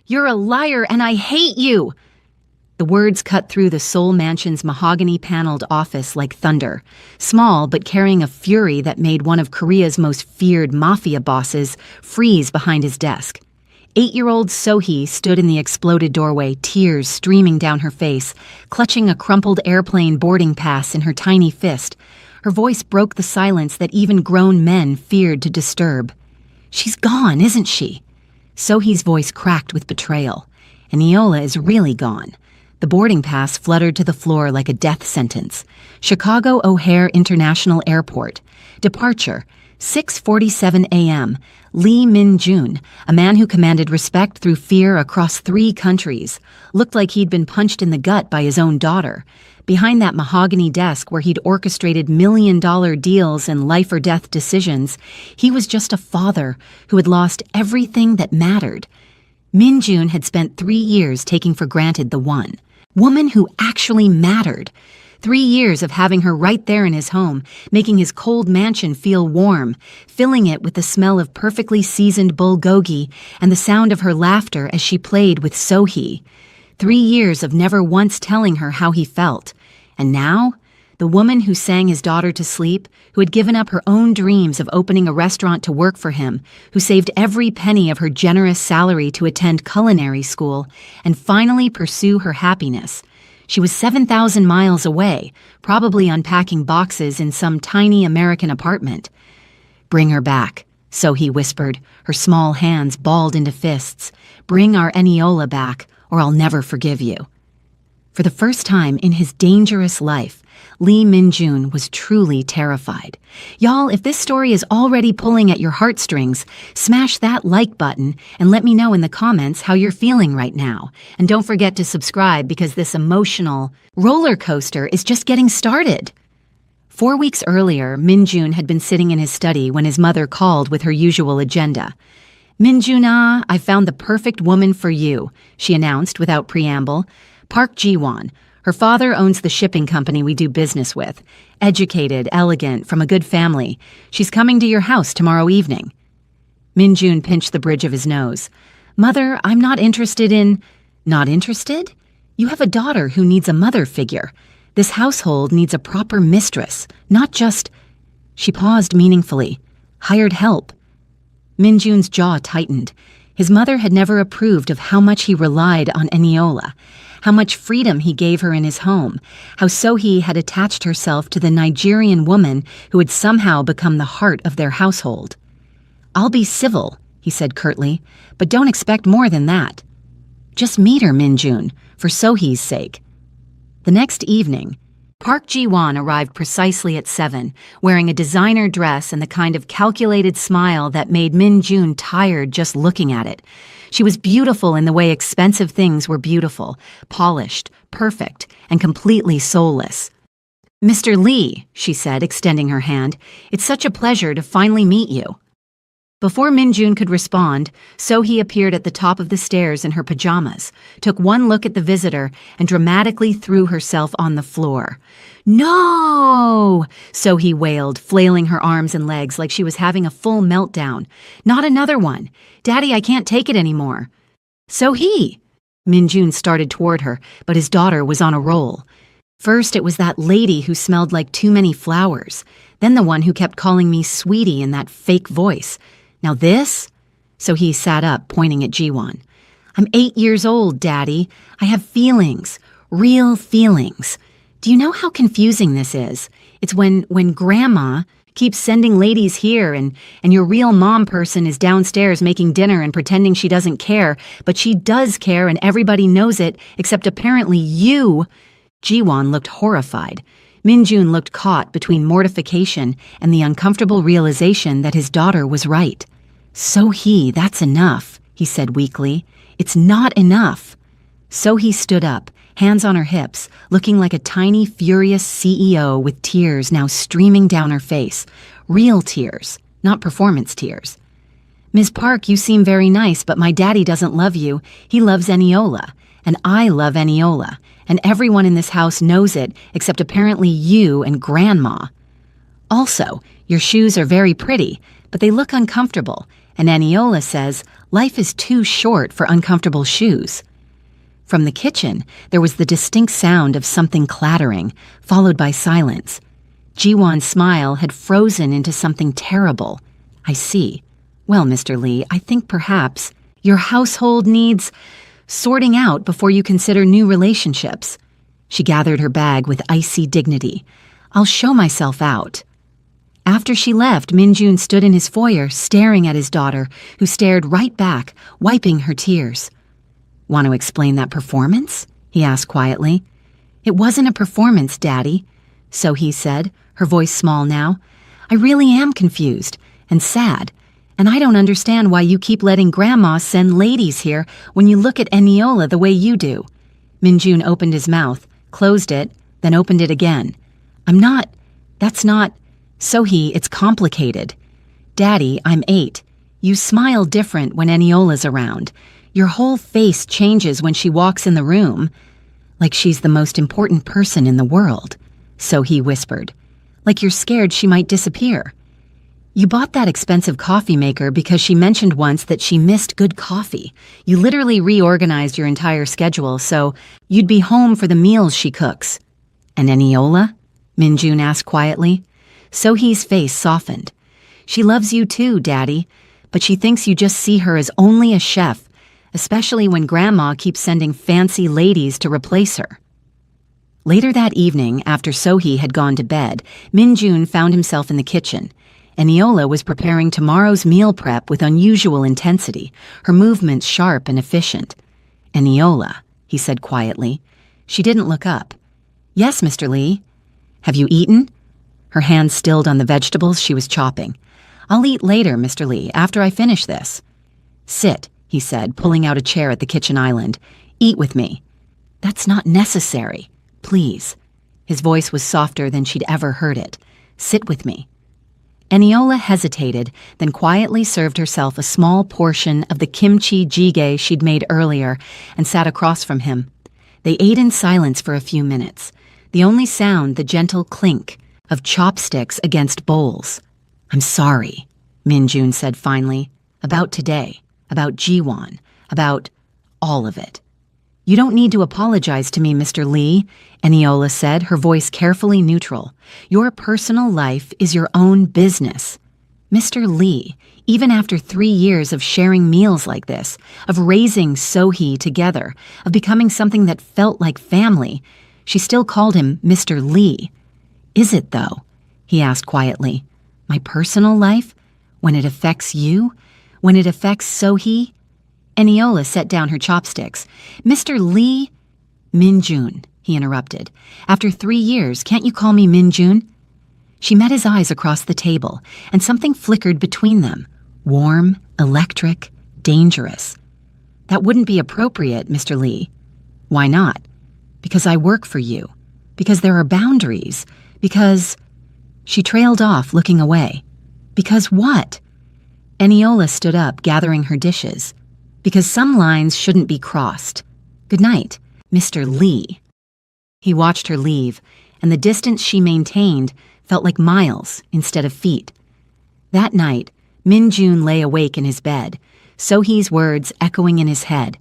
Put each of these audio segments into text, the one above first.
You're a liar and I hate you!" The words cut through the Seoul Mansion's mahogany-paneled office like thunder, small but carrying a fury that made one of Korea's most feared Mafia bosses freeze behind his desk. 8-year-old So-hee stood in the exploded doorway, tears streaming down her face, clutching a crumpled airplane boarding pass in her tiny fist. Her voice broke the silence that even grown men feared to disturb. "She's gone, isn't she?" So-hee's voice cracked with betrayal. "And Neola is really gone." The boarding pass fluttered to the floor like a death sentence. Chicago O'Hare International Airport. Departure, 6:47 a.m. Lee Min-jun, a man who commanded respect through fear across 3 countries, looked like he'd been punched in the gut by his own daughter. Behind that mahogany desk where he'd orchestrated million-dollar deals and life-or-death decisions, he was just a father who had lost everything that mattered. Min-jun had spent 3 years taking for granted the one woman who actually mattered. 3 years of having her right there in his home, making his cold mansion feel warm, filling it with the smell of perfectly seasoned bulgogi and the sound of her laughter as she played with So-hee. 3 years of never once telling her how he felt. And now, the woman who sang his daughter to sleep, who had given up her own dreams of opening a restaurant to work for him, who saved every penny of her generous salary to attend culinary school and finally pursue her happiness. She was 7,000 miles away, probably unpacking boxes in some tiny American apartment. "Bring her back," So-hee whispered, her small hands balled into fists. "Bring our Eniola back, or I'll never forgive you." For the first time in his dangerous life, Lee Min-jun was truly terrified. Y'all, if this story is already pulling at your heartstrings, smash that like button and let me know in the comments how you're feeling right now. And don't forget to subscribe because this emotional roller coaster is just getting started. 4 weeks earlier, Min-jun had been sitting in his study when his mother called with her usual agenda. "Min-jun-ah, I found the perfect woman for you," she announced without preamble. "Park Ji-won. Her father owns the shipping company we do business with. Educated, elegant, from a good family. She's coming to your house tomorrow evening." Min-jun pinched the bridge of his nose. "Mother, I'm not interested in—" "Not interested? You have a daughter who needs a mother figure. This household needs a proper mistress, not just—" She paused meaningfully. "Hired help." Min-jun's jaw tightened. His mother had never approved of how much he relied on Eniola, how much freedom he gave her in his home, how So-hee had attached herself to the Nigerian woman who had somehow become the heart of their household. "I'll be civil," he said curtly, "but don't expect more than that. Just meet her, Min-jun, for So-hee's sake." The next evening, Park Ji-won arrived precisely at 7, wearing a designer dress and the kind of calculated smile that made Min-jun tired just looking at it. She was beautiful in the way expensive things were beautiful, polished, perfect, and completely soulless. "Mr. Lee," she said, extending her hand, "it's such a pleasure to finally meet you." Before Min-jun could respond, So-hee appeared at the top of the stairs in her pajamas, took one look at the visitor, and dramatically threw herself on the floor. "No!" So-hee wailed, flailing her arms and legs like she was having a full meltdown. "Not another one! Daddy, I can't take it anymore." "So-hee!" Min-jun started toward her, but his daughter was on a roll. First, it was that lady who smelled like too many flowers, then the one who kept calling me sweetie in that fake voice. Now this? So-hee sat up, pointing at Ji-won. "I'm 8 years old, Daddy. I have feelings. Real feelings. Do you know how confusing this is? It's when Grandma keeps sending ladies here and your real mom person is downstairs making dinner and pretending she doesn't care, but she does care and everybody knows it, except apparently you." Ji-won looked horrified. Min-jun looked caught between mortification and the uncomfortable realization that his daughter was right. "So-hee, that's enough," he said weakly. "It's not enough." So-hee stood up, hands on her hips, looking like a tiny, furious CEO with tears now streaming down her face. Real tears, not performance tears. "Ms. Park, you seem very nice, but my daddy doesn't love you. He loves Eniola, and I love Eniola. And everyone in this house knows it, except apparently you and Grandma. Also, your shoes are very pretty, but they look uncomfortable, and Eniola says, Life is too short for uncomfortable shoes. From the kitchen, there was the distinct sound of something clattering, followed by silence. Jiwon's smile had frozen into something terrible. I see. Well, Mr. Lee, I think perhaps your household needs sorting out before you consider new relationships. She gathered her bag with icy dignity. I'll show myself out. After she left, Min-jun stood in his foyer, staring at his daughter, who stared right back, wiping her tears. Want to explain that performance? He asked quietly. It wasn't a performance, Daddy, So-hee said, her voice small now. I really am confused and sad, and I don't understand why you keep letting Grandma send ladies here when you look at Eniola the way you do. Min-jun opened his mouth, closed it, then opened it again. That's not... So-hee, it's complicated. Daddy, I'm 8. You smile different when Eniola's around. Your whole face changes when she walks in the room. Like she's the most important person in the world, So-hee whispered. Like you're scared she might disappear. You bought that expensive coffee maker because she mentioned once that she missed good coffee. You literally reorganized your entire schedule so you'd be home for the meals she cooks. And Eniola? Min-jun asked quietly. So-hee's face softened. She loves you too, Daddy, but she thinks you just see her as only a chef, especially when Grandma keeps sending fancy ladies to replace her. Later that evening, after So-hee had gone to bed, Min-jun found himself in the kitchen. Eniola was preparing tomorrow's meal prep with unusual intensity, her movements sharp and efficient. Eniola, he said quietly. She didn't look up. Yes, Mr. Lee. Have you eaten? Her hand stilled on the vegetables she was chopping. I'll eat later, Mr. Lee, after I finish this. Sit, he said, pulling out a chair at the kitchen island. Eat with me. That's not necessary. Please. His voice was softer than she'd ever heard it. Sit with me. Eniola hesitated, then quietly served herself a small portion of the kimchi jjigae she'd made earlier and sat across from him. They ate in silence for a few minutes, the only sound the gentle clink of chopsticks against bowls. I'm sorry, Min-jun said finally, about today, about Jiwon, about all of it. You don't need to apologize to me, Mr. Lee, Eniola said, her voice carefully neutral. Your personal life is your own business. Mr. Lee, even after 3 years of sharing meals like this, of raising So-hee together, of becoming something that felt like family, she still called him Mr. Lee. Is it, though? He asked quietly. My personal life? When it affects you? When it affects So-hee? Eniola set down her chopsticks. Mr. Lee? Min-jun, he interrupted. After 3 years, can't you call me Min-jun? She met his eyes across the table, and something flickered between them. Warm, electric, dangerous. That wouldn't be appropriate, Mr. Lee. Why not? Because I work for you. Because there are boundaries. Because... She trailed off, looking away. Because what? Eniola stood up, gathering her dishes. Because some lines shouldn't be crossed. Good night, Mr. Lee. He watched her leave, and the distance she maintained felt like miles instead of feet. That night, Min-jun lay awake in his bed, So-hee's words echoing in his head.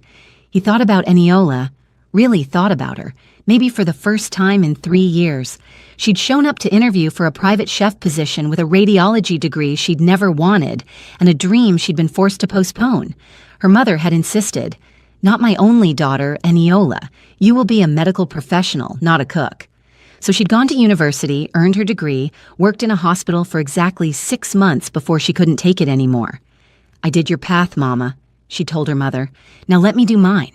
He thought about Eniola, really thought about her, maybe for the first time in 3 years. She'd shown up to interview for a private chef position with a radiology degree she'd never wanted, and a dream she'd been forced to postpone. Her mother had insisted, not my only daughter, Eniola. You will be a medical professional, not a cook. So she'd gone to university, earned her degree, worked in a hospital for exactly 6 months before she couldn't take it anymore. I did your path, Mama, she told her mother. Now let me do mine.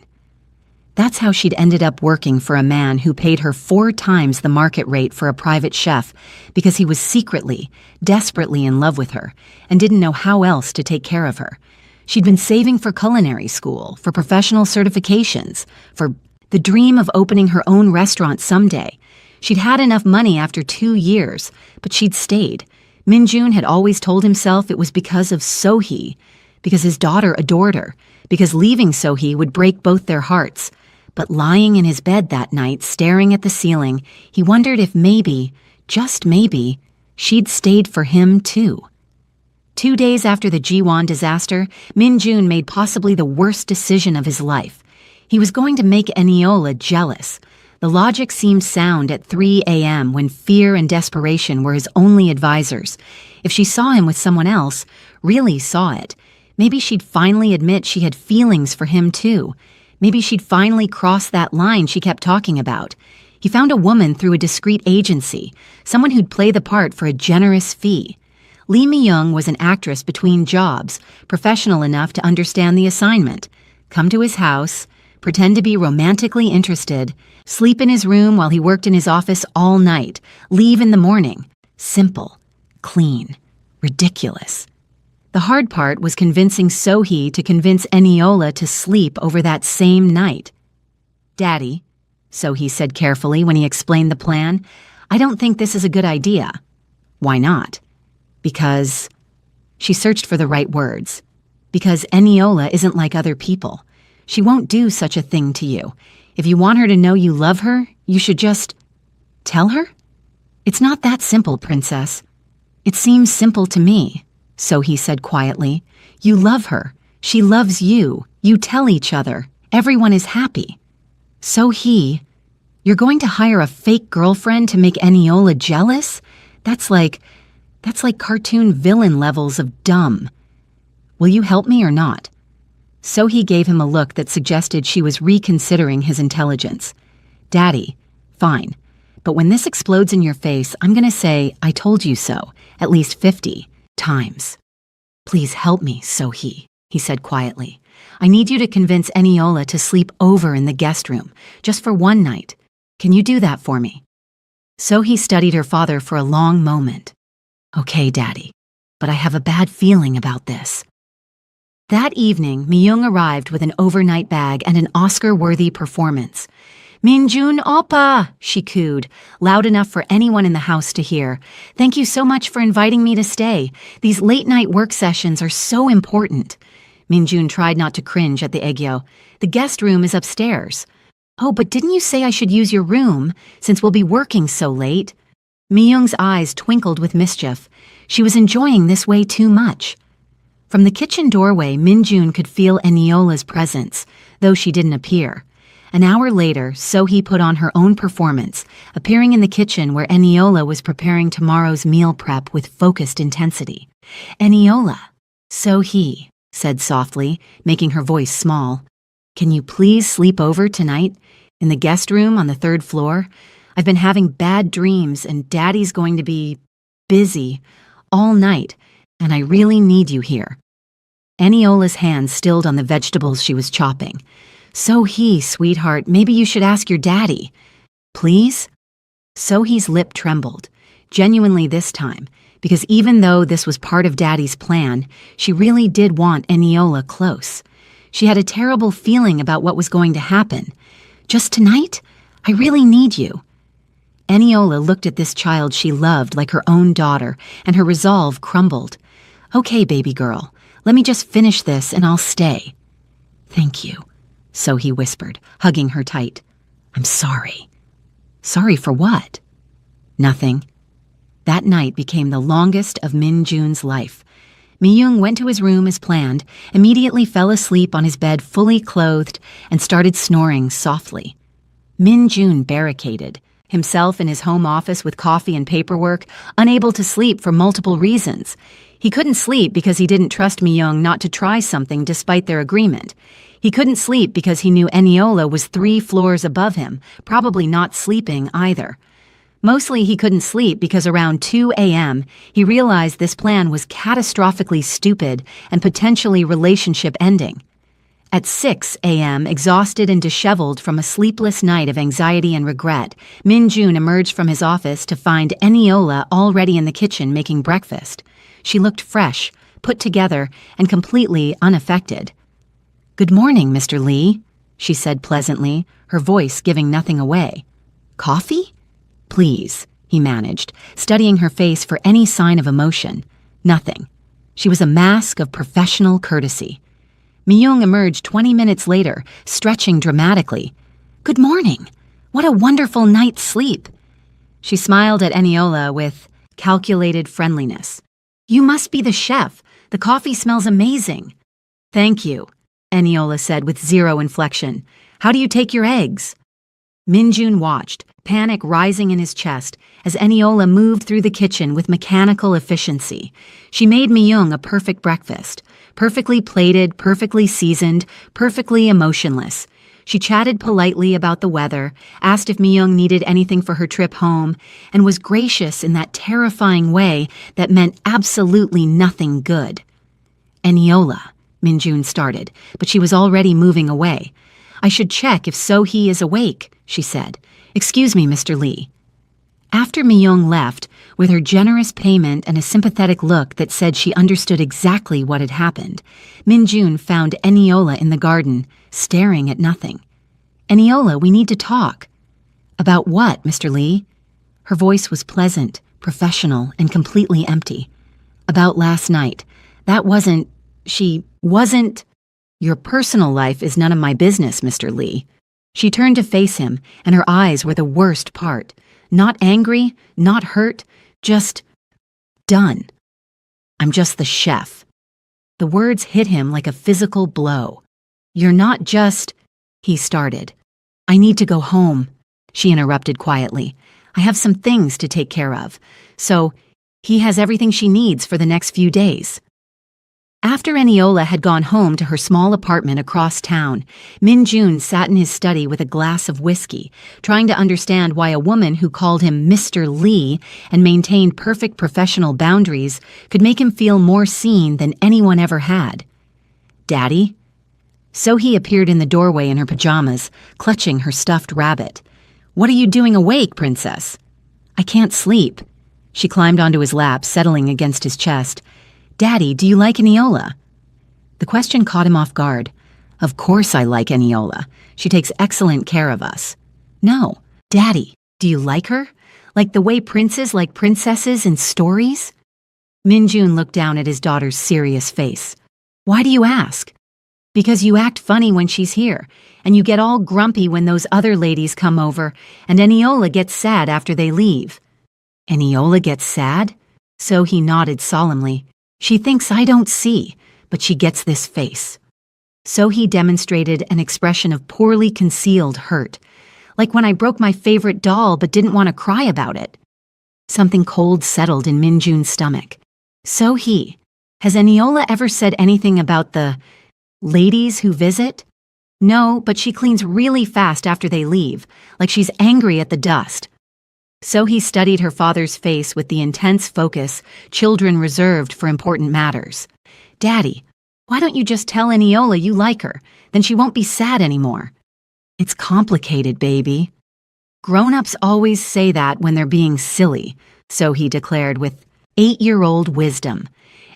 That's how she'd ended up working for a man who paid her 4 times the market rate for a private chef because he was secretly, desperately in love with her and didn't know how else to take care of her. She'd been saving for culinary school, for professional certifications, for the dream of opening her own restaurant someday. She'd had enough money after 2 years, but she'd stayed. Min-jun had always told himself it was because of So-hee, because his daughter adored her, because leaving So-hee would break both their hearts. But lying in his bed that night, staring at the ceiling, he wondered if maybe, just maybe, she'd stayed for him too. 2 days after the Jiwon disaster, Min-jun made possibly the worst decision of his life. He was going to make Eniola jealous. The logic seemed sound at 3 a.m. when fear and desperation were his only advisors. If she saw him with someone else, really saw it, maybe she'd finally admit she had feelings for him too. Maybe she'd finally cross that line she kept talking about. He found a woman through a discreet agency, someone who'd play the part for a generous fee. Lee Mi-young was an actress between jobs, professional enough to understand the assignment. Come to his house, pretend to be romantically interested, sleep in his room while he worked in his office all night, leave in the morning. Simple, clean, ridiculous. The hard part was convincing Sohee to convince Eniola to sleep over that same night. "Daddy," Sohee said carefully when he explained the plan, "I don't think this is a good idea." "Why not?" "Because..." She searched for the right words. "Because Eniola isn't like other people. She won't do such a thing to you. If you want her to know you love her, you should just... tell her?" "It's not that simple, Princess." "It seems simple to me," Sohee said quietly. "You love her. She loves you. You tell each other. Everyone is happy." "Sohee, you're going to hire a fake girlfriend to make Eniola jealous? That's like cartoon villain levels of dumb. Will you help me or not?" Sohee gave him a look that suggested she was reconsidering his intelligence. "Daddy, fine. But when this explodes in your face, I'm going to say, 'I told you so,' at least 50 times. Please help me, Sohee," he said quietly. "I need you to convince Eniola to sleep over in the guest room, just for one night. Can you do that for me?" Sohee studied her father for a long moment. "Okay, Daddy, but I have a bad feeling about this." That evening, Mi-young arrived with an overnight bag and an Oscar-worthy performance. "Min-jun oppa," she cooed, loud enough for anyone in the house to hear. "Thank you so much for inviting me to stay. These late-night work sessions are so important." Min-jun tried not to cringe at the aegyo. "The guest room is upstairs." "Oh, but didn't you say I should use your room, since we'll be working so late?" Mi-young's eyes twinkled with mischief. She was enjoying this way too much. From the kitchen doorway, Min-jun could feel Eniola's presence, though she didn't appear. An hour later, Sohee put on her own performance, appearing in the kitchen where Eniola was preparing tomorrow's meal prep with focused intensity. "Eniola," Sohee said softly, making her voice small. "Can you please sleep over tonight? In the guest room on the 3rd floor? I've been having bad dreams and Daddy's going to be busy all night, and I really need you here." Eniola's hands stilled on the vegetables she was chopping. "Sohee, sweetheart, maybe you should ask your daddy." "Please?" Sohee's lip trembled, genuinely this time, because even though this was part of Daddy's plan, she really did want Eniola close. She had a terrible feeling about what was going to happen. "Just tonight? I really need you." Eniola looked at this child she loved like her own daughter, and her resolve crumbled. "Okay, baby girl, let me just finish this and I'll stay." "Thank you," Sohee whispered, hugging her tight. "I'm sorry." "Sorry for what?" "Nothing." That night became the longest of Min-jun's life. Mi-young went to his room as planned, immediately fell asleep on his bed fully clothed, and started snoring softly. Min-jun barricaded, himself in his home office with coffee and paperwork, unable to sleep for multiple reasons. He couldn't sleep because he didn't trust Mi-young not to try something despite their agreement. He couldn't sleep because he knew Eniola was 3 floors above him, probably not sleeping either. Mostly he couldn't sleep because around 2 a.m., he realized this plan was catastrophically stupid and potentially relationship-ending. At 6 a.m., exhausted and disheveled from a sleepless night of anxiety and regret, Min-jun emerged from his office to find Eniola already in the kitchen making breakfast. She looked fresh, put together, and completely unaffected. "Good morning, Mr. Lee," she said pleasantly, her voice giving nothing away. "Coffee?" "Please," he managed, studying her face for any sign of emotion. Nothing. She was a mask of professional courtesy. Mi-young emerged 20 minutes later, stretching dramatically. "Good morning. What a wonderful night's sleep." She smiled at Eniola with calculated friendliness. "You must be the chef. The coffee smells amazing." "Thank you," Eniola said with zero inflection. "How do you take your eggs?" Minjun watched, panic rising in his chest, as Eniola moved through the kitchen with mechanical efficiency. She made Myung a perfect breakfast, perfectly plated, perfectly seasoned, perfectly emotionless. She chatted politely about the weather, asked if Myung needed anything for her trip home, and was gracious in that terrifying way that meant absolutely nothing good. "Eniola," Minjun started, but she was already moving away. "I should check if So-hee is awake," she said. "Excuse me, Mr. Lee." After Myung left, with her generous payment and a sympathetic look that said she understood exactly what had happened, Minjun found Eniola in the garden, staring at nothing. "Eniola, we need to talk." "About what, Mr. Lee?" Her voice was pleasant, professional, and completely empty. "About last night. That wasn't... she wasn't... Your personal life is none of my business, Mr. Lee." She turned to face him, and her eyes were the worst part. Not angry, not hurt, just done. "I'm just the chef." The words hit him like a physical blow. "You're not just..." he started. "I need to go home," she interrupted quietly. "I have some things to take care of. So, he has everything she needs for the next few days." After Eniola had gone home to her small apartment across town, Minjun sat in his study with a glass of whiskey, trying to understand why a woman who called him Mr. Lee and maintained perfect professional boundaries could make him feel more seen than anyone ever had. "Daddy?" So-hee appeared in the doorway in her pajamas, clutching her stuffed rabbit. "What are you doing awake, princess?" "I can't sleep." She climbed onto his lap, settling against his chest. "Daddy, do you like Eniola?" The question caught him off guard. "Of course I like Eniola. She takes excellent care of us." "No. Daddy, do you like her? Like the way princes like princesses in stories?" Minjun looked down at his daughter's serious face. "Why do you ask?" "Because you act funny when she's here, and you get all grumpy when those other ladies come over, and Eniola gets sad after they leave." "Eniola gets sad?" So-hee nodded solemnly. "She thinks I don't see, but she gets this face." So-hee demonstrated an expression of poorly concealed hurt, like when I broke my favorite doll but didn't want to cry about it. Something cold settled in Minjun's stomach. "So-hee, has Eniola ever said anything about the ladies who visit?" "No, but she cleans really fast after they leave, like she's angry at the dust." So-hee studied her father's face with the intense focus children reserved for important matters. "Daddy, why don't you just tell Eniola you like her? Then she won't be sad anymore." "It's complicated, baby." "Grown-ups always say that when they're being silly," So-hee declared with 8-year-old wisdom.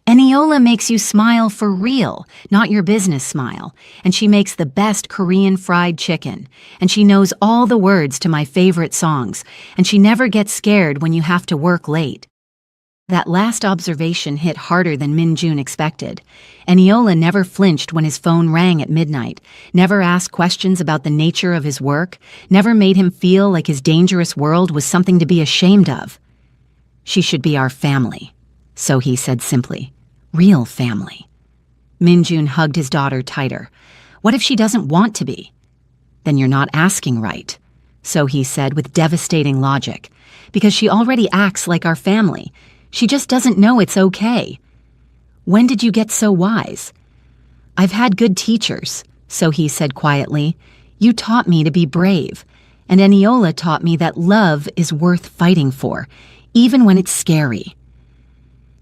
"Eniola makes you smile for real, not your business smile, and she makes the best Korean fried chicken, and she knows all the words to my favorite songs, and she never gets scared when you have to work late." That last observation hit harder than Minjun expected. Eniola never flinched when his phone rang at midnight, never asked questions about the nature of his work, never made him feel like his dangerous world was something to be ashamed of. "She should be our family," So-hee said simply. "Real family." Minjun hugged his daughter tighter. "What if she doesn't want to be?" "Then you're not asking right," So-hee said with devastating logic. "Because she already acts like our family. She just doesn't know it's okay." "When did you get so wise?" "I've had good teachers," So-hee said quietly. "You taught me to be brave, and Eniola taught me that love is worth fighting for, even when it's scary."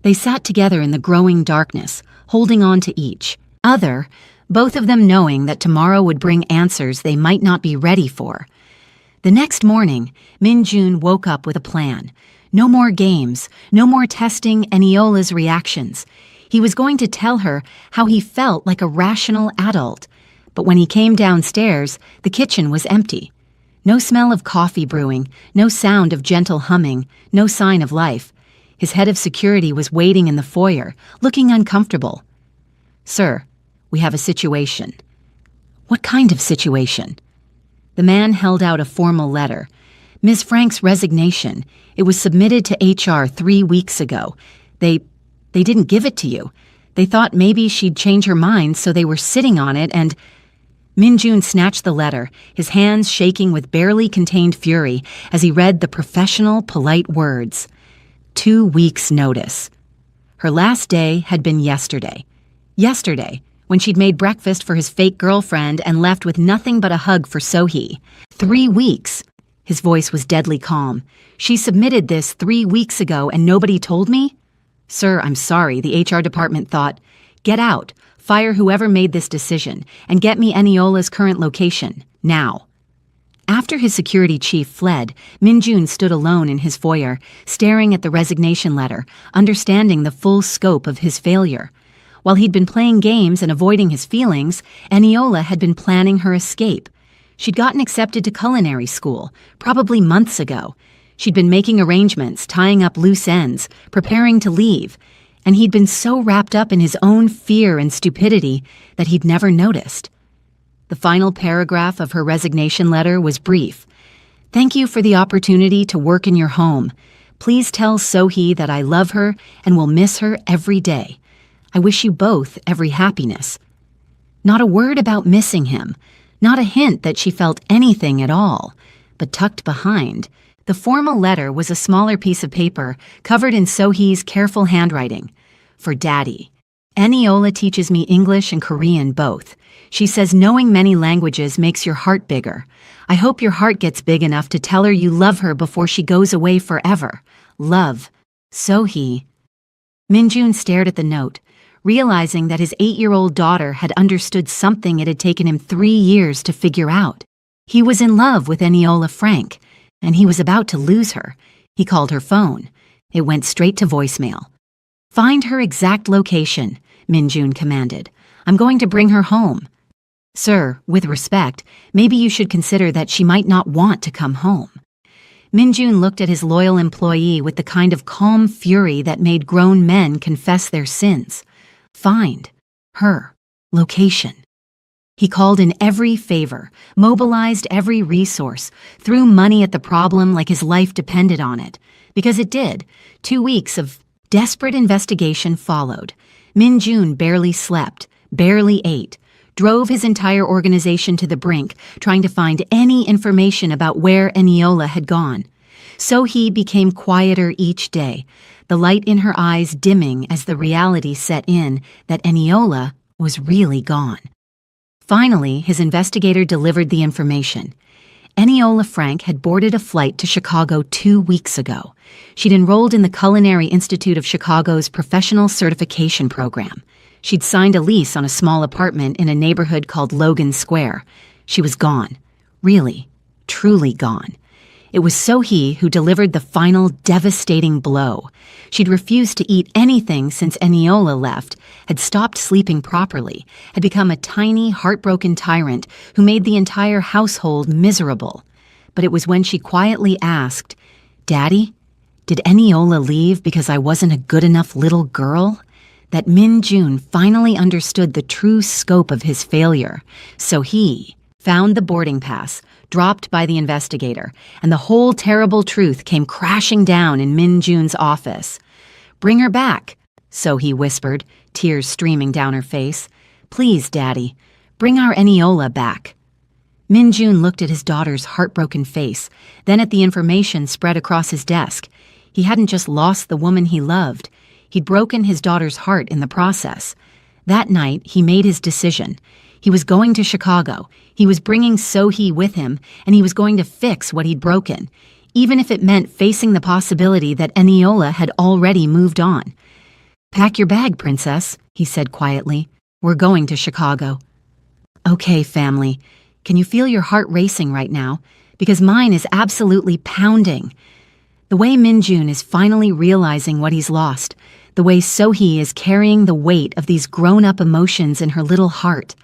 They sat together in the growing darkness, holding on to each other, both of them knowing that tomorrow would bring answers they might not be ready for. The next morning, Minjun woke up with a plan. No more games, no more testing Eniola's reactions. He was going to tell her how he felt like a rational adult. But when he came downstairs, the kitchen was empty. No smell of coffee brewing, no sound of gentle humming, no sign of life. His head of security was waiting in the foyer, looking uncomfortable. "Sir, we have a situation." "What kind of situation?" The man held out a formal letter. "Ms. Frank's resignation. It was submitted to HR 3 weeks ago. They didn't give it to you. They thought maybe she'd change her mind, so they were sitting on it and... Min-jun snatched the letter, his hands shaking with barely contained fury as he read the professional, polite words. 2 weeks' notice. Her last day had been yesterday. Yesterday, when she'd made breakfast for his fake girlfriend and left with nothing but a hug for Sohee. 3 weeks. His voice was deadly calm. She submitted this 3 weeks ago and nobody told me? Sir, I'm sorry, the HR department thought. Get out. Fire whoever made this decision, and get me Eniola's current location, now. After his security chief fled, Min-jun stood alone in his foyer, staring at the resignation letter, understanding the full scope of his failure. While he'd been playing games and avoiding his feelings, Eniola had been planning her escape. She'd gotten accepted to culinary school, probably months ago. She'd been making arrangements, tying up loose ends, preparing to leave, and he'd been so wrapped up in his own fear and stupidity that he'd never noticed. The final paragraph of her resignation letter was brief. Thank you for the opportunity to work in your home. Please tell Sohee that I love her and will miss her every day. I wish you both every happiness. Not a word about missing him, not a hint that she felt anything at all, but tucked behind, the formal letter was a smaller piece of paper covered in Sohee's careful handwriting. For Daddy. Eniola teaches me English and Korean both. She says knowing many languages makes your heart bigger. I hope your heart gets big enough to tell her you love her before she goes away forever. Love. Sohee. Min-jun stared at the note, realizing that his 8-year-old daughter had understood something it had taken him 3 years to figure out. He was in love with Eniola Frank, and he was about to lose her. He called her phone. It went straight to voicemail. Find her exact location, Min-jun commanded. I'm going to bring her home. Sir, with respect, maybe you should consider that she might not want to come home. Min-jun looked at his loyal employee with the kind of calm fury that made grown men confess their sins. Find her location. He called in every favor, mobilized every resource, threw money at the problem like his life depended on it. Because it did. 2 weeks of desperate investigation followed. Min-jun barely slept, barely ate, drove his entire organization to the brink, trying to find any information about where Eniola had gone. Sohee became quieter each day, the light in her eyes dimming as the reality set in that Eniola was really gone. Finally, his investigator delivered the information. Eniola Frank had boarded a flight to Chicago 2 weeks ago. She'd enrolled in the Culinary Institute of Chicago's professional certification program. She'd signed a lease on a small apartment in a neighborhood called Logan Square. She was gone. Really, truly gone. It was Sohee who delivered the final devastating blow. She'd refused to eat anything since Eniola left, had stopped sleeping properly, had become a tiny, heartbroken tyrant who made the entire household miserable. But it was when she quietly asked, Daddy, did Eniola leave because I wasn't a good enough little girl? That Min-jun finally understood the true scope of his failure. So he found the boarding pass, dropped by the investigator, and the whole terrible truth came crashing down in Min-jun's office. Bring her back, Sohee whispered, tears streaming down her face. Please, Daddy, bring our Eniola back. Min-jun looked at his daughter's heartbroken face, then at the information spread across his desk. He hadn't just lost the woman he loved. He'd broken his daughter's heart in the process. That night, he made his decision. He was going to Chicago. He was bringing Sohee with him, and he was going to fix what he'd broken, even if it meant facing the possibility that Eniola had already moved on. Pack your bag, princess, he said quietly. We're going to Chicago. Okay, family. Can you feel your heart racing right now? Because mine is absolutely pounding. The way Min-jun is finally realizing what he's lost, the way Sohee is carrying the weight of these grown-up emotions in her little heart.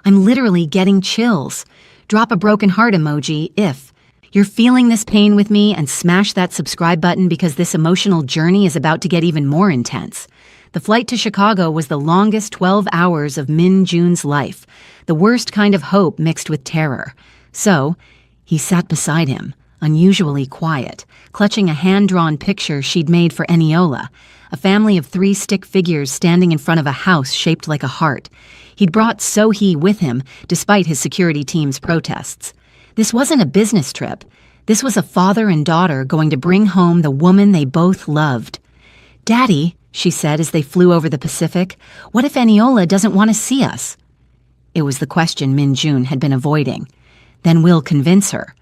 I'm literally getting chills. Drop a broken heart emoji if you're feeling this pain with me, and smash that subscribe button because this emotional journey is about to get even more intense. The flight to Chicago was the longest 12 hours of Min-jun's life, the worst kind of hope mixed with terror. So, he sat beside him, unusually quiet, clutching a hand-drawn picture she'd made for Eniola, a family of 3 stick figures standing in front of a house shaped like a heart. He'd brought So-hee with him, despite his security team's protests. This wasn't a business trip. This was a father and daughter going to bring home the woman they both loved. "Daddy," she said as they flew over the Pacific, "what if Eniola doesn't want to see us?" It was the question Min-jun had been avoiding. Then we'll convince her.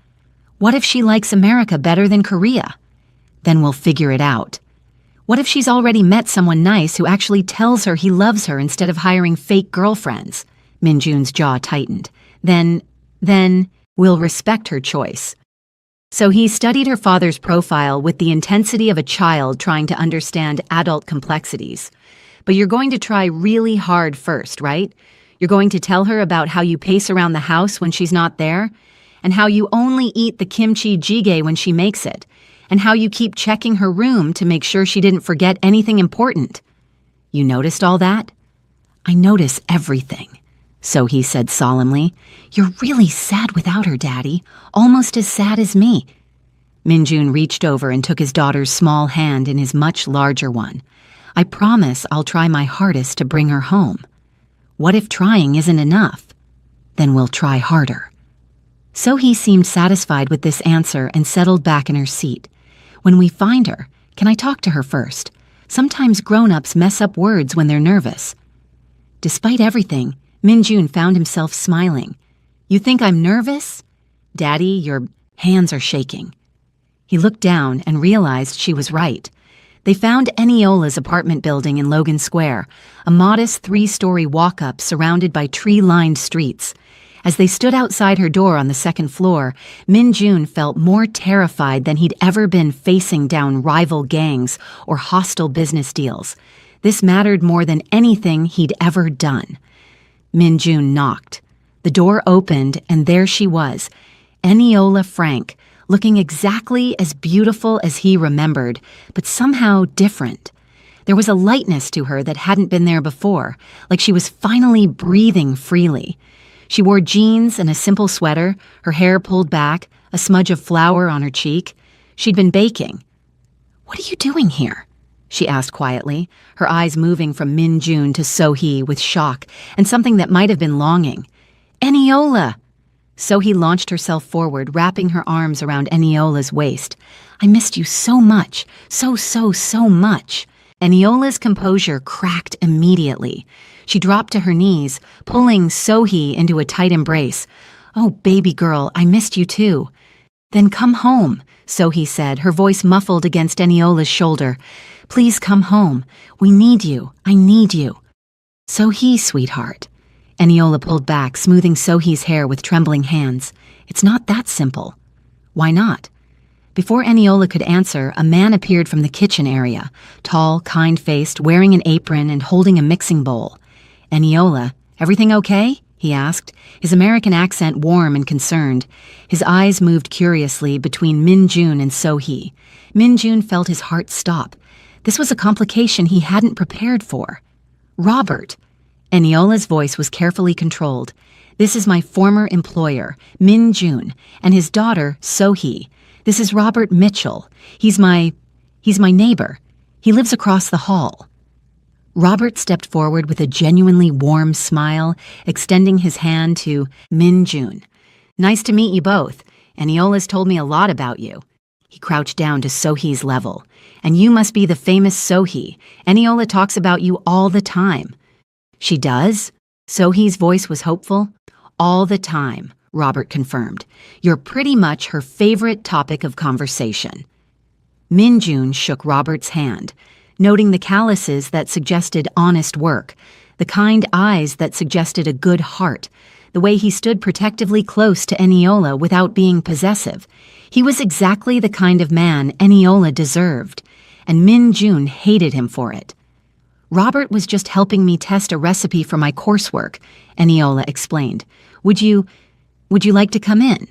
What if she likes America better than Korea? Then we'll figure it out. What if she's already met someone nice who actually tells her he loves her instead of hiring fake girlfriends? Min-jun's jaw tightened. Then we'll respect her choice. So he studied her father's profile with the intensity of a child trying to understand adult complexities. But you're going to try really hard first, right? You're going to tell her about how you pace around the house when she's not there, and how you only eat the kimchi jjigae when she makes it, and how you keep checking her room to make sure she didn't forget anything important. You noticed all that? I notice everything, So-hee said solemnly. You're really sad without her, Daddy, almost as sad as me. Min-jun reached over and took his daughter's small hand in his much larger one. I promise I'll try my hardest to bring her home. What if trying isn't enough? Then we'll try harder. So-hee seemed satisfied with this answer and settled back in her seat. When we find her, can I talk to her first? Sometimes grown-ups mess up words when they're nervous. Despite everything, Min-jun found himself smiling. You think I'm nervous? Daddy, your hands are shaking. He looked down and realized she was right. They found Eniola's apartment building in Logan Square, a modest 3-story walk-up surrounded by tree-lined streets. As they stood outside her door on the 2nd floor, Min-jun felt more terrified than he'd ever been facing down rival gangs or hostile business deals. This mattered more than anything he'd ever done. Min-jun knocked. The door opened, and there she was, Eniola Frank, looking exactly as beautiful as he remembered, but somehow different. There was a lightness to her that hadn't been there before, like she was finally breathing freely. She wore jeans and a simple sweater, her hair pulled back, a smudge of flour on her cheek. She'd been baking. "What are you doing here?" she asked quietly, her eyes moving from Min-jun to So-hee with shock and something that might have been longing. "Eniola!" So-hee launched herself forward, wrapping her arms around Eniola's waist. "I missed you so much, so much." Eniola's composure cracked immediately. She dropped to her knees, pulling So-hee into a tight embrace. "Oh, baby girl, I missed you too." "Then come home," So-hee said, her voice muffled against Eniola's shoulder. "Please come home. We need you. I need you." "So-hee, sweetheart." Eniola pulled back, smoothing So-hee's hair with trembling hands. "It's not that simple." "Why not?" Before Eniola could answer, a man appeared from the kitchen area, tall, kind-faced, wearing an apron and holding a mixing bowl. "Eniola, everything okay?" he asked, his American accent warm and concerned. His eyes moved curiously between Min-jun and So-hee. Min-jun felt his heart stop. This was a complication he hadn't prepared for. "Robert." Eniola's voice was carefully controlled. "This is my former employer, Min-jun, and his daughter, So-hee. This is Robert Mitchell. He's my neighbor. He lives across the hall." Robert stepped forward with a genuinely warm smile, extending his hand to Min-jun. "Nice to meet you both. Eniola's told me a lot about you." He crouched down to So-hee's level. "And you must be the famous So-hee. Eniola talks about you all the time." "She does?" So-hee's voice was hopeful. "All the time," Robert confirmed. "You're pretty much her favorite topic of conversation." Min-jun shook Robert's hand, noting the calluses that suggested honest work, the kind eyes that suggested a good heart, the way he stood protectively close to Eniola without being possessive. He was exactly the kind of man Eniola deserved, and Min-jun hated him for it. "Robert was just helping me test a recipe for my coursework," Eniola explained. Would you like to come in?"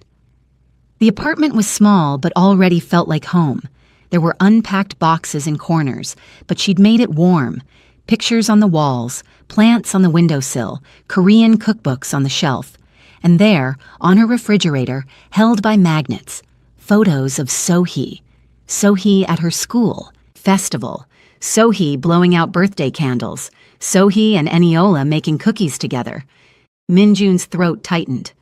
The apartment was small but already felt like home. There were unpacked boxes in corners, but she'd made it warm. Pictures on the walls, plants on the windowsill, Korean cookbooks on the shelf. And there, on her refrigerator, held by magnets, photos of So-hee. So-hee at her school, festival, Sohee blowing out birthday candles, Sohee and Eniola making cookies together. Minjun's throat tightened.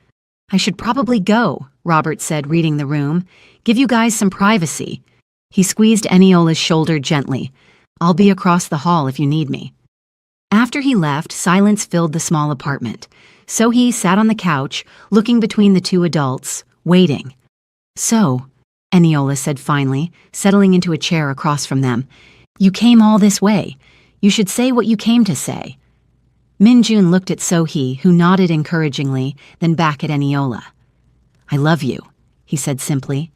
I should probably go, Robert said, reading the room. Give you guys some privacy. He squeezed Eniola's shoulder gently. I'll be across the hall if you need me. After he left, silence filled the small apartment. Sohee sat on the couch, looking between the two adults, waiting. So, Eniola said finally, settling into a chair across from them, you came all this way. You should say what you came to say. Minjun looked at Sohee, who nodded encouragingly, then back at Eniola. I love you, he said simply.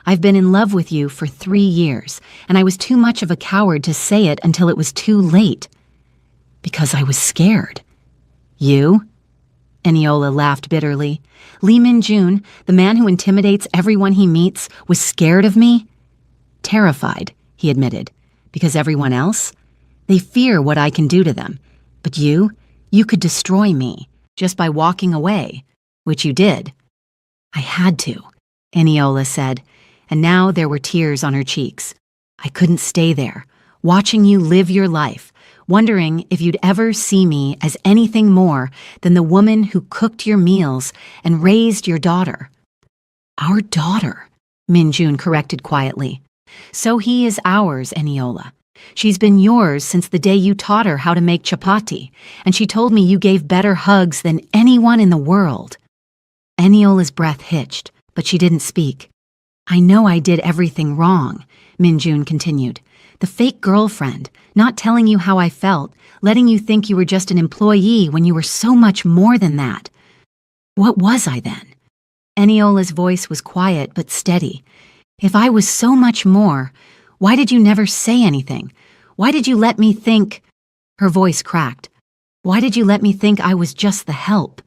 I've been in love with you for 3 years, and I was too much of a coward to say it until it was too late. Because I was scared. You? Eniola laughed bitterly. Lee Minjun, the man who intimidates everyone he meets, was scared of me? Terrified, he admitted. Because everyone else? They fear what I can do to them. But you could destroy me, just by walking away, which you did. I had to, Eniola said, and now there were tears on her cheeks. I couldn't stay there, watching you live your life, wondering if you'd ever see me as anything more than the woman who cooked your meals and raised your daughter. Our daughter, Minjun corrected quietly. Sohee is ours, Eniola. She's been yours since the day you taught her how to make chapati, and she told me you gave better hugs than anyone in the world. Eniola's breath hitched, but she didn't speak. I know I did everything wrong, Minjun continued. The fake girlfriend, not telling you how I felt, letting you think you were just an employee when you were so much more than that. What was I then? Eniola's voice was quiet but steady. If I was so much more, why did you never say anything? Why did you let me think? Her voice cracked. Why did you let me think I was just the help?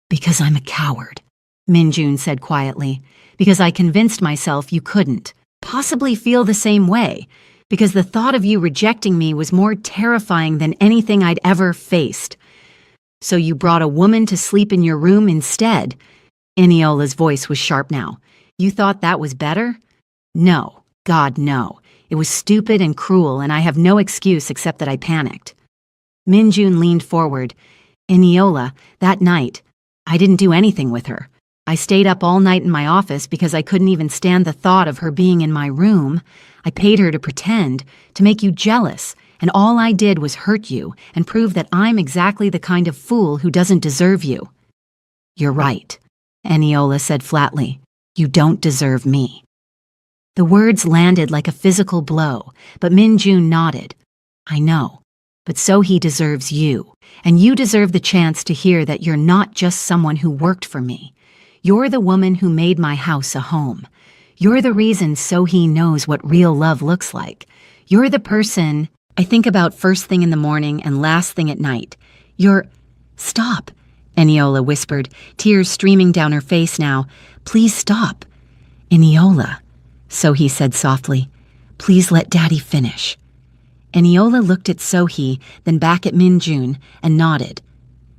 Because I'm a coward, Minjun said quietly. Because I convinced myself you couldn't possibly feel the same way. Because the thought of you rejecting me was more terrifying than anything I'd ever faced. So you brought a woman to sleep in your room instead. Eniola's voice was sharp now. You thought that was better? No. God, no. It was stupid and cruel, and I have no excuse except that I panicked. Minjun leaned forward. Eniola, that night, I didn't do anything with her. I stayed up all night in my office because I couldn't even stand the thought of her being in my room. I paid her to pretend, to make you jealous, and all I did was hurt you and prove that I'm exactly the kind of fool who doesn't deserve you. You're right, Eniola said flatly. You don't deserve me. The words landed like a physical blow, but Minjun nodded. I know, but Sohee deserves you, and you deserve the chance to hear that you're not just someone who worked for me. You're the woman who made my house a home. You're the reason Sohee knows what real love looks like. You're the person I think about first thing in the morning and last thing at night. Stop, Eniola whispered, tears streaming down her face now. Please stop. Eniola, Sohee said softly. Please let Daddy finish. Eniola looked at Sohee, then back at Minjun, and nodded.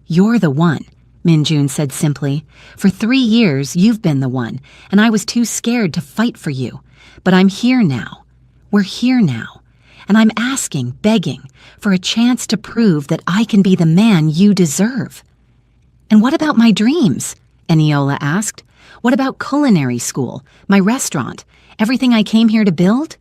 You're the one, Minjun said simply. For 3 years, you've been the one, and I was too scared to fight for you. But I'm here now. We're here now. And I'm asking, begging, for a chance to prove that I can be the man you deserve. And what about my dreams? Eniola asked. What about culinary school, my restaurant, everything I came here to build?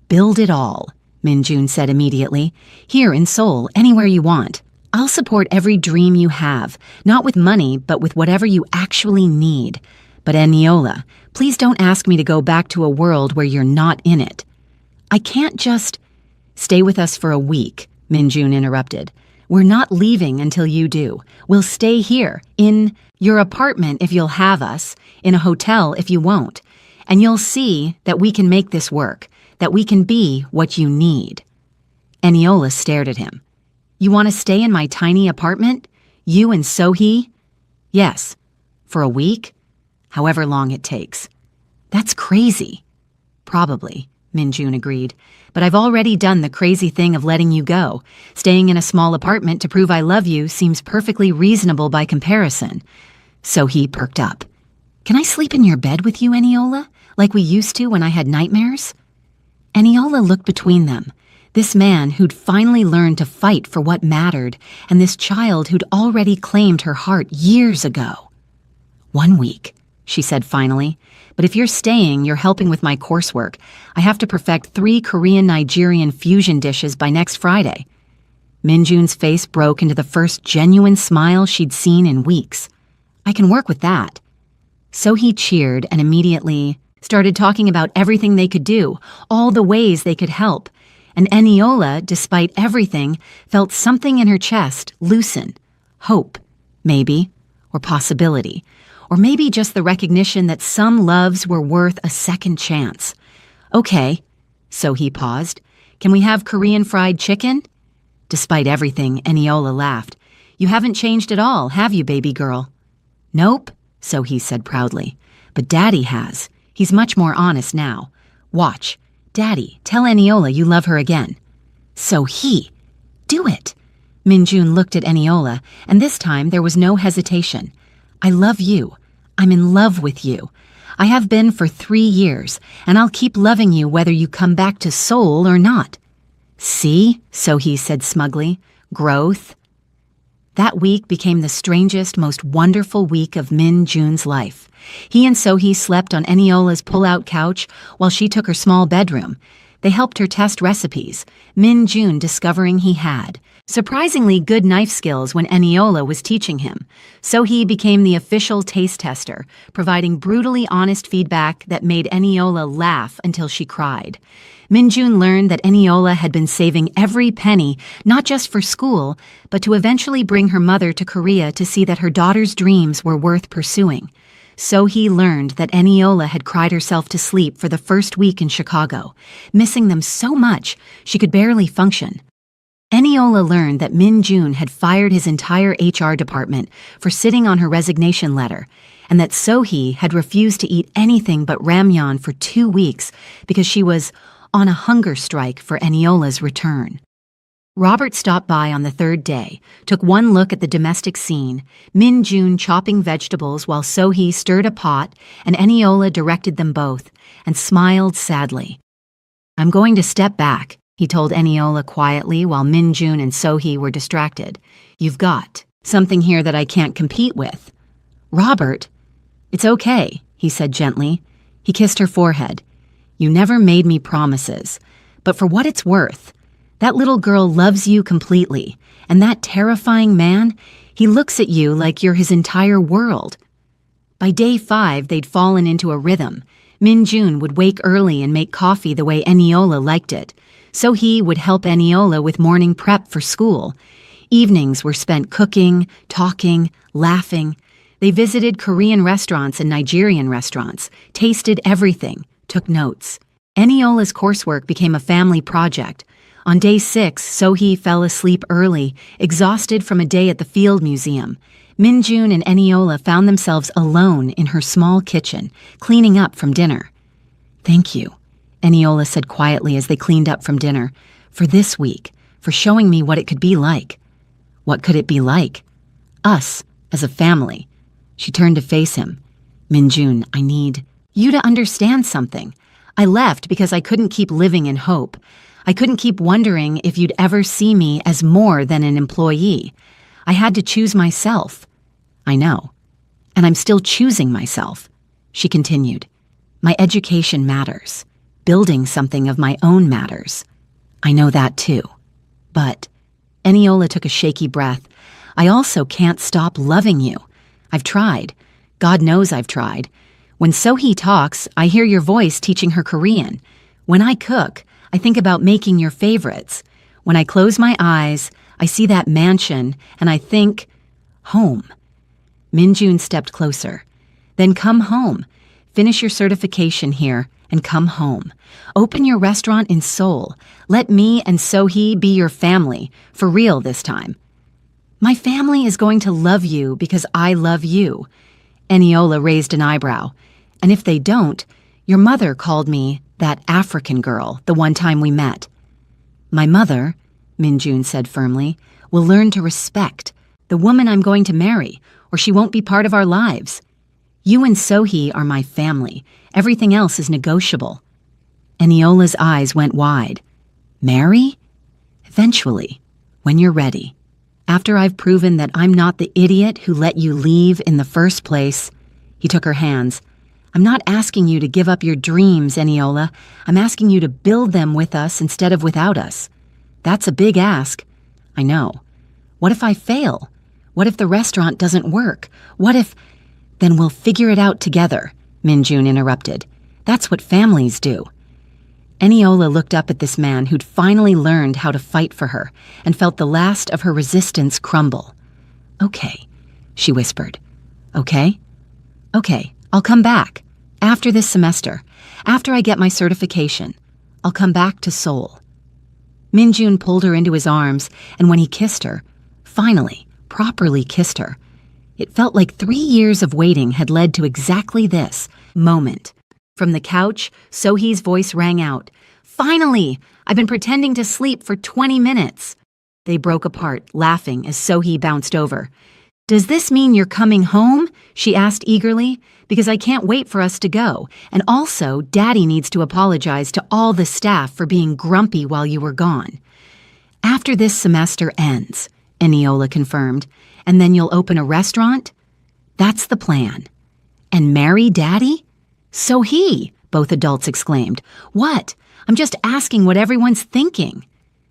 Build it all, Minjun said immediately. Here in Seoul, anywhere you want. I'll support every dream you have, not with money, but with whatever you actually need. But Eniola, please don't ask me to go back to a world where you're not in it. I can't just... Stay with us for a week, Minjun interrupted. We're not leaving until you do. We'll stay here, in your apartment if you'll have us, in a hotel if you won't. And you'll see that we can make this work, that we can be what you need. Eniola stared at him. You want to stay in my tiny apartment? You and Sohee? Yes. For a week? However long it takes. That's crazy. Probably, Minjun agreed. But I've already done the crazy thing of letting you go. Staying in a small apartment to prove I love you seems perfectly reasonable by comparison. Sohee perked up. Can I sleep in your bed with you, Eniola? Like we used to when I had nightmares? Eniola looked between them. This man who'd finally learned to fight for what mattered, and this child who'd already claimed her heart years ago. 1 week, she said finally. But if you're staying, you're helping with my coursework. I have to perfect 3 Korean-Nigerian fusion dishes by next Friday. Minjun's face broke into the first genuine smile she'd seen in weeks. I can work with that. So he cheered and immediately started talking about everything they could do, all the ways they could help. And Eniola, despite everything, felt something in her chest loosen. Hope, maybe, or possibility. Or maybe just the recognition that some loves were worth a second chance. Okay, so he paused. Can we have Korean fried chicken? Despite everything, Eniola laughed. You haven't changed at all, have you, baby girl? Nope, so he said proudly. But Daddy has. He's much more honest now. Watch. Daddy, tell Eniola you love her again. So he. Do it. Minjun looked at Eniola, and this time there was no hesitation. I love you. I'm in love with you. I have been for 3 years, and I'll keep loving you whether you come back to Seoul or not. See, so he said smugly, growth. That week became the strangest, most wonderful week of Min Jun's life. He and Sohee slept on Eniola's pull-out couch while she took her small bedroom. They helped her test recipes, Min Jun discovering he had surprisingly good knife skills when Eniola was teaching him. Sohee became the official taste tester, providing brutally honest feedback that made Eniola laugh until she cried. Minjun learned that Eniola had been saving every penny, not just for school, but to eventually bring her mother to Korea to see that her daughter's dreams were worth pursuing. Sohee learned that Eniola had cried herself to sleep for the first week in Chicago, missing them so much she could barely function. Eniola learned that Min Jun had fired his entire HR department for sitting on her resignation letter, and that Sohee had refused to eat anything but ramyeon for 2 weeks because she was on a hunger strike for Eniola's return. Robert stopped by on the 3rd day, took one look at the domestic scene, Min Jun chopping vegetables while Sohee stirred a pot, and Eniola directed them both, and smiled sadly. I'm going to step back, he told Eniola quietly while Min Jun and Sohee were distracted. You've got something here that I can't compete with. Robert, it's okay, he said gently. He kissed her forehead. You never made me promises, but for what it's worth, that little girl loves you completely, and that terrifying man, he looks at you like you're his entire world. By day 5, they'd fallen into a rhythm. Min Jun would wake early and make coffee the way Eniola liked it. Sohee would help Eniola with morning prep for school. Evenings were spent cooking, talking, laughing. They visited Korean restaurants and Nigerian restaurants, tasted everything, took notes. Eniola's coursework became a family project. On day 6, Sohee fell asleep early, exhausted from a day at the Field Museum. Min Jun and Eniola found themselves alone in her small kitchen, cleaning up from dinner. Thank you, Eniola said quietly as they cleaned up from dinner, for this week, for showing me what it could be like. What could it be like? Us, as a family. She turned to face him. Min Jun, I need you to understand something. I left because I couldn't keep living in hope. I couldn't keep wondering if you'd ever see me as more than an employee. I had to choose myself. I know. And I'm still choosing myself. She continued. My education matters. Building something of my own matters. I know that too. But, Eniola took a shaky breath, I also can't stop loving you. I've tried. God knows I've tried. When Sohee talks, I hear your voice teaching her Korean. When I cook, I think about making your favorites. When I close my eyes, I see that mansion, and I think, home. Min Jun stepped closer. Then come home. Finish your certification here, and come home. Open your restaurant in Seoul. Let me and Sohee be your family, for real this time. My family is going to love you because I love you. Eniola raised an eyebrow. And if they don't, your mother called me that African girl the one time we met. My mother, Min Jun said firmly, will learn to respect the woman I'm going to marry, or she won't be part of our lives. You and Sohee are my family. Everything else is negotiable. Eniola's eyes went wide. Marry? Eventually, when you're ready, after I've proven that I'm not the idiot who let you leave in the first place." He took her hands. "I'm not asking you to give up your dreams, Eniola. I'm asking you to build them with us instead of without us. That's a big ask. I know. What if I fail? What if the restaurant doesn't work? What if—" "Then we'll figure it out together," Minjun interrupted. "That's what families do." Eniola looked up at this man who'd finally learned how to fight for her and felt the last of her resistance crumble. "Okay," she whispered. "Okay? Okay, I'll come back. After this semester. After I get my certification. I'll come back to Seoul." Minjun pulled her into his arms, and when he kissed her, finally, properly kissed her, it felt like 3 years of waiting had led to exactly this moment. From the couch, Sohee's voice rang out. "Finally! I've been pretending to sleep for 20 minutes. They broke apart, laughing as Sohee bounced over. "Does this mean you're coming home?" she asked eagerly. "Because I can't wait for us to go. And also, Daddy needs to apologize to all the staff for being grumpy while you were gone." "After this semester ends," Eniola confirmed, "and then you'll open a restaurant?" "That's the plan." "And marry Daddy?" "Sohee!" both adults exclaimed. "What? I'm just asking what everyone's thinking."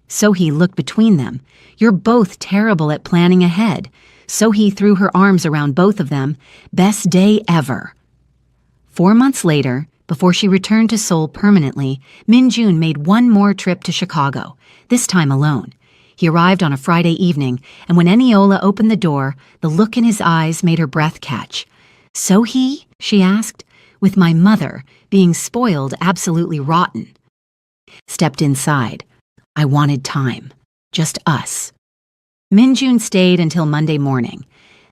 Sohee looked between them. "You're both terrible at planning ahead." Sohee threw her arms around both of them. "Best day ever." 4 months later, before she returned to Seoul permanently, Minjun made one more trip to Chicago, this time alone. He arrived on a Friday evening, and when Eniola opened the door, the look in his eyes made her breath catch. "Sohee?" she asked, "with my mother being spoiled absolutely rotten." Stepped inside. I wanted time. Just us. Minjun stayed until Monday morning.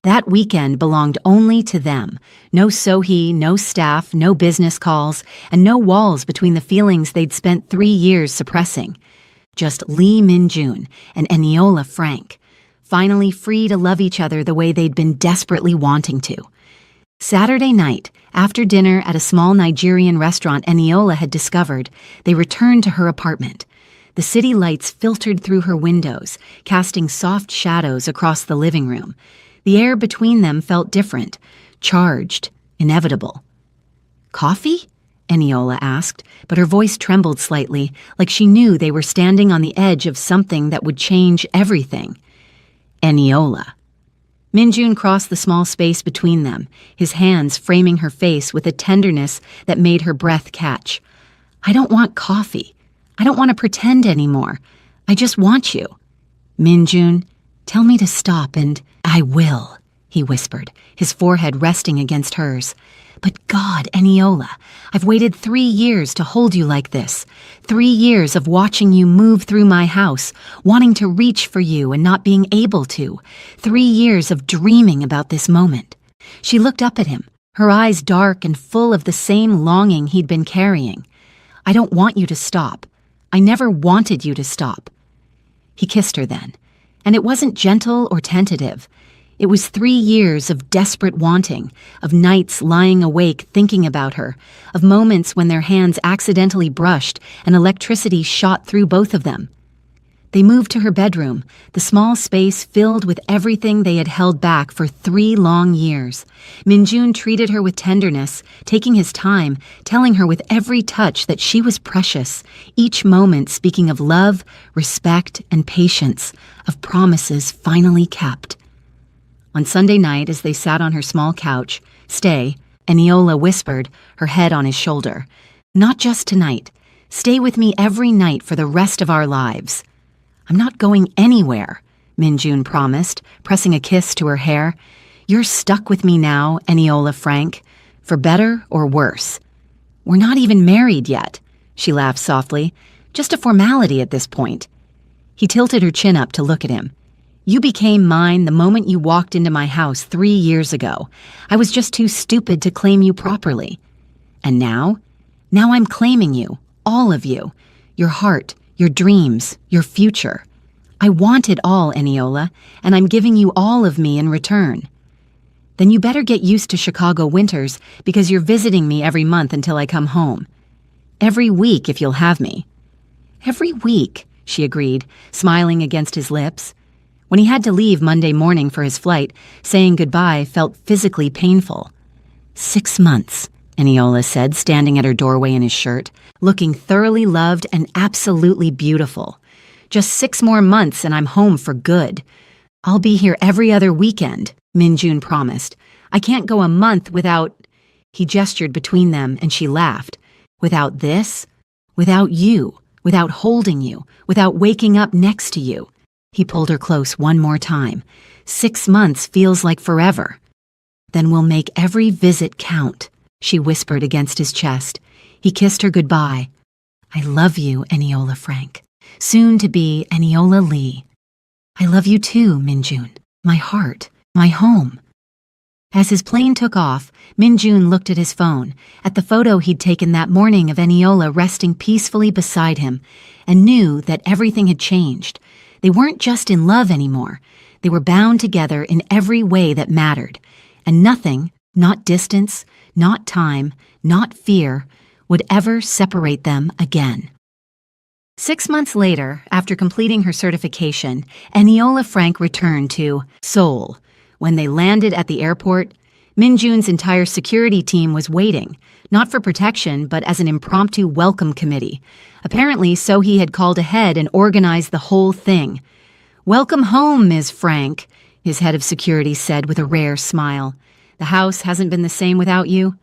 That weekend belonged only to them. No Sohee, no staff, no business calls, and no walls between the feelings they'd spent 3 years suppressing. Just Lee Minjun and Eniola Frank, finally free to love each other the way they'd been desperately wanting to. Saturday night, after dinner at a small Nigerian restaurant Eniola had discovered, they returned to her apartment. The city lights filtered through her windows, casting soft shadows across the living room. The air between them felt different, charged, inevitable. "Coffee?" Eniola asked, but her voice trembled slightly, like she knew they were standing on the edge of something that would change everything. Eniola. Minjun crossed the small space between them, his hands framing her face with a tenderness that made her breath catch. "I don't want coffee. I don't want to pretend anymore. I just want you." "Minjun, tell me to stop and—" "I will," he whispered, his forehead resting against hers. "But God, Eniola, I've waited 3 years to hold you like this. 3 years of watching you move through my house, wanting to reach for you and not being able to. 3 years of dreaming about this moment." She looked up at him, her eyes dark and full of the same longing he'd been carrying. "I don't want you to stop. I never wanted you to stop." He kissed her then, and it wasn't gentle or tentative. It was 3 years of desperate wanting, of nights lying awake thinking about her, of moments when their hands accidentally brushed and electricity shot through both of them. They moved to her bedroom, the small space filled with everything they had held back for 3 long years. Minjun treated her with tenderness, taking his time, telling her with every touch that she was precious, each moment speaking of love, respect, and patience, of promises finally kept. On Sunday night, as they sat on her small couch, "Stay," Eniola whispered, her head on his shoulder. "Not just tonight. Stay with me every night for the rest of our lives." "I'm not going anywhere," Minjun promised, pressing a kiss to her hair. "You're stuck with me now, Eniola Frank, for better or worse." "We're not even married yet," she laughed softly. "Just a formality at this point." He tilted her chin up to look at him. "You became mine the moment you walked into my house 3 years ago. I was just too stupid to claim you properly. And now? Now I'm claiming you, all of you. Your heart, your dreams, your future. I want it all, Eniola, and I'm giving you all of me in return. Then you better get used to Chicago winters because you're visiting me every month until I come home. Every week if you'll have me." "Every week," she agreed, smiling against his lips. When he had to leave Monday morning for his flight, saying goodbye felt physically painful. 6 months, Eniola said, standing at her doorway in his shirt, looking thoroughly loved and absolutely beautiful. Just 6 more months and I'm home for good. I'll be here every other weekend, Minjun promised. I can't go a month without... He gestured between them and she laughed. Without this? Without you? Without holding you? Without waking up next to you? He pulled her close one more time. 6 months feels like forever. Then we'll make every visit count, she whispered against his chest. He kissed her goodbye. I love you, Eniola Frank. Soon to be Eniola Lee. I love you too, Minjun. My heart, my home. As his plane took off, Minjun looked at his phone, at the photo he'd taken that morning of Eniola resting peacefully beside him, and knew that everything had changed. They weren't just in love anymore. They were bound together in every way that mattered, and nothing, not distance, not time, not fear, would ever separate them again. 6 months later, after completing her certification, Eniola Frank returned to Seoul. When they landed at the airport, Minjun's entire security team was waiting, not for protection, but as an impromptu welcome committee. Apparently, Sohee had called ahead and organized the whole thing. Welcome home, Ms. Frank, his head of security said with a rare smile. The house hasn't been the same without you?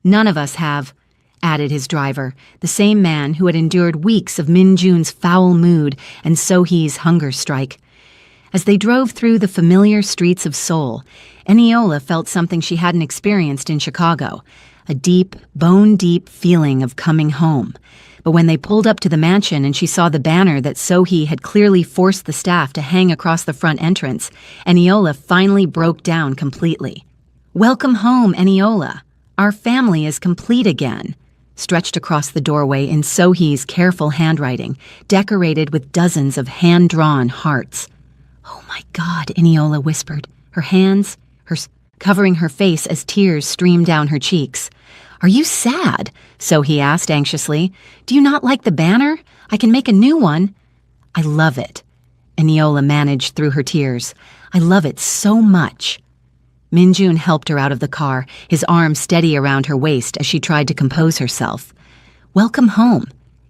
None of us have, added his driver, the same man who had endured weeks of Minjun's foul mood and Sohee's hunger strike. As they drove through the familiar streets of Seoul, Eniola felt something she hadn't experienced in Chicago, a deep, bone-deep feeling of coming home. But when they pulled up to the mansion and she saw the banner that Sohee had clearly forced the staff to hang across the front entrance, Eniola finally broke down completely. Welcome home, Eniola. Our family is complete again, stretched across the doorway in Sohee's careful handwriting, decorated with dozens of hand-drawn hearts. Oh my God, Eniola whispered, her hands covering her face as tears streamed down her cheeks. Are you sad? Sohee asked anxiously. Do you not like the banner? I can make a new one. I love it, Eniola managed through her tears. I love it so much. Minjun helped her out of the car, his arm steady around her waist as she tried to compose herself. Welcome home,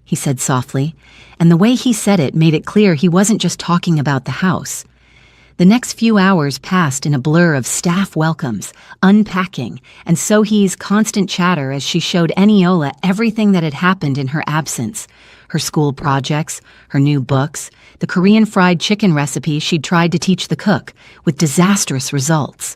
he said softly, and the way he said it made it clear he wasn't just talking about the house. The next few hours passed in a blur of staff welcomes, unpacking, and Sohee's constant chatter as she showed Eniola everything that had happened in her absence. Her school projects, her new books, the Korean fried chicken recipe she'd tried to teach the cook, with disastrous results.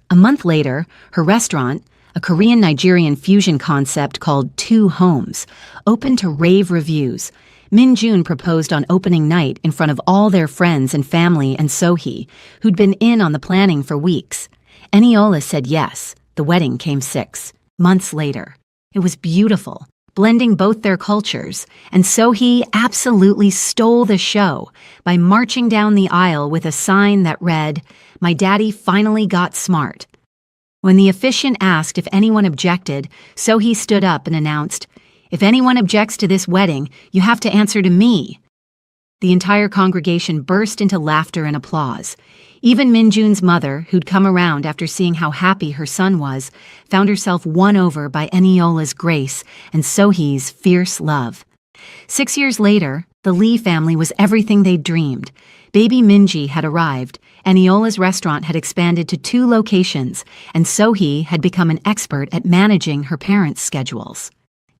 A month later, her restaurant, a Korean-Nigerian fusion concept called Two Homes, opened to rave reviews. Minjun proposed on opening night in front of all their friends and family and Sohee, who'd been in on the planning for weeks. Eniola said yes. The wedding came 6 months later. It was beautiful, blending both their cultures, and Sohee absolutely stole the show by marching down the aisle with a sign that read, "My daddy finally got smart." When the officiant asked if anyone objected, Sohee stood up and announced, "If anyone objects to this wedding, you have to answer to me." The entire congregation burst into laughter and applause. Even Minjun's mother, who'd come around after seeing how happy her son was, found herself won over by Eniola's grace and Sohee's fierce love. 6 years later, the Lee family was everything they'd dreamed. Baby Minji had arrived, Eniola's restaurant had expanded to 2 locations, and Sohee had become an expert at managing her parents' schedules.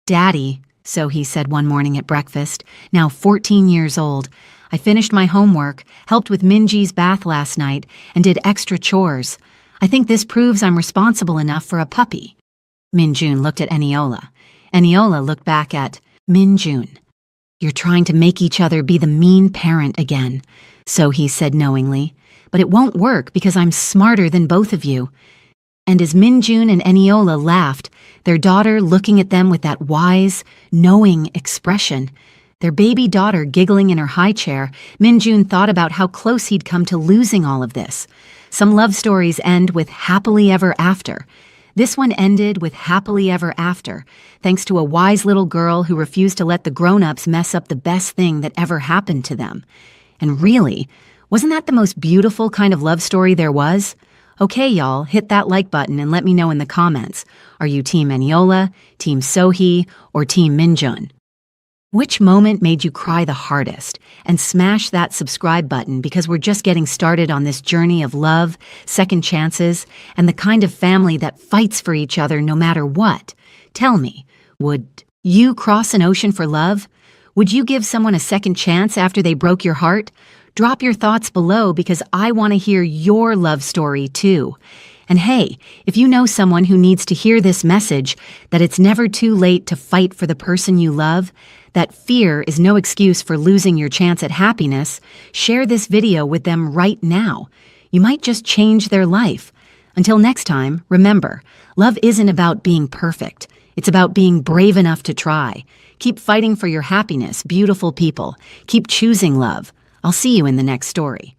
"Daddy," Sohee said one morning at breakfast, now 14 years old, "I finished my homework, helped with Minji's bath last night, and did extra chores. I think this proves I'm responsible enough for a puppy." Minjun looked at Eniola. Eniola looked back at Minjun. "You're trying to make each other be the mean parent again," Sohee said knowingly. "But it won't work because I'm smarter than both of you." And as Minjun and Eniola laughed, their daughter looking at them with that wise, knowing expression, their baby daughter giggling in her high chair, Minjun thought about how close he'd come to losing all of this. Some love stories end with happily ever after. This one ended with happily ever after, thanks to a wise little girl who refused to let the grown-ups mess up the best thing that ever happened to them. And really, wasn't that the most beautiful kind of love story there was? Okay, y'all, hit that like button and let me know in the comments. Are you Team Eniola, Team Sohee, or Team Minjun? Which moment made you cry the hardest? And smash that subscribe button because we're just getting started on this journey of love, second chances, and the kind of family that fights for each other no matter what. Tell me, would you cross an ocean for love? Would you give someone a second chance after they broke your heart? Drop your thoughts below because I want to hear your love story too. And hey, if you know someone who needs to hear this message, that it's never too late to fight for the person you love, that fear is no excuse for losing your chance at happiness, share this video with them right now. You might just change their life. Until next time, remember, love isn't about being perfect. It's about being brave enough to try. Keep fighting for your happiness, beautiful people. Keep choosing love. I'll see you in the next story.